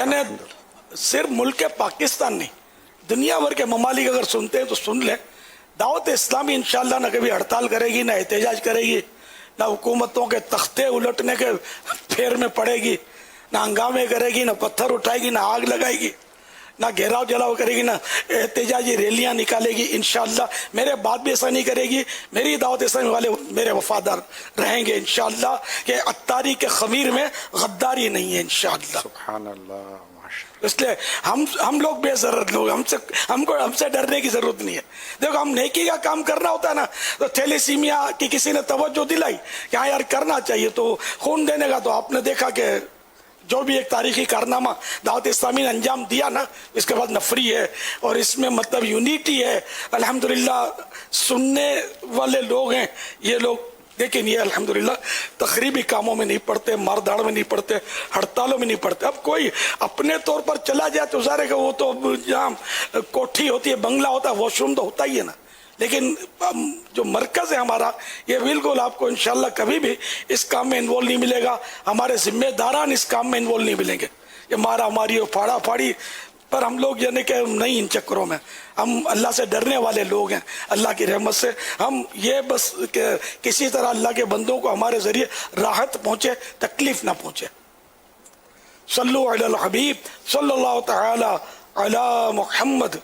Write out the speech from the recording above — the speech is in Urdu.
یعنی صرف ملک پاکستان نہیں، دنیا بھر کے ممالک اگر سنتے ہیں تو سن لیں، دعوت اسلامی انشاءاللہ نہ کبھی ہڑتال کرے گی، نہ احتجاج کرے گی، نہ حکومتوں کے تختے الٹنے کے پھیر میں پڑے گی، نہ ہنگامے کرے گی، نہ پتھر اٹھائے گی، نہ آگ لگائے گی، نہ گھیراؤ جلاؤ کرے گی، نہ احتجاجی ریلیاں نکالے گی انشاءاللہ۔ میرے بعد بھی ایسا نہیں کرے گی، میری دعوت اسلامی والے میرے وفادار رہیں گے انشاءاللہ، کہ عطاری کے خمیر میں غداری نہیں ہے انشاءاللہ۔ سبحان اللہ، ماشاء اس لیے ہم لوگ بے ضرورت لوگ، ہم سے ڈرنے کی ضرورت نہیں ہے۔ دیکھو، ہم نیکی کا کام کرنا ہوتا ہے نا، تو تھیلیسیمیا کی کسی نے توجہ دلائی کہ ہاں یار کرنا چاہیے، تو خون دینے کا تو آپ نے دیکھا کہ جو بھی ایک تاریخی کارنامہ دعوت اسلامی نے انجام دیا نا، اس کے بعد نفری ہے، اور اس میں مطلب یونیٹی ہے۔ الحمدللہ سننے والے لوگ ہیں یہ لوگ، لیکن یہ الحمدللہ تخریبی کاموں میں نہیں پڑتے، مار داڑ میں نہیں پڑتے، ہڑتالوں میں نہیں پڑتے۔ اب کوئی اپنے طور پر چلا جائے تو ظاہر ہے کہ وہ تو جہاں کوٹھی ہوتی ہے، بنگلہ ہوتا ہے، واش روم تو ہوتا ہی ہے نا، لیکن جو مرکز ہے ہمارا، یہ بالکل آپ کو انشاءاللہ کبھی بھی اس کام میں انوالو نہیں ملے گا، ہمارے ذمہ داران اس کام میں انوالو نہیں ملیں گے۔ یہ مارا ماری اور پھاڑا پھاڑی پر ہم لوگ یعنی کہ نہیں، ان چکروں میں ہم اللہ سے ڈرنے والے لوگ ہیں۔ اللہ کی رحمت سے ہم یہ بس کہ کسی طرح اللہ کے بندوں کو ہمارے ذریعے راحت پہنچے، تکلیف نہ پہنچے۔ صلو علی الحبیب صلی اللہ تعالی علی محمد۔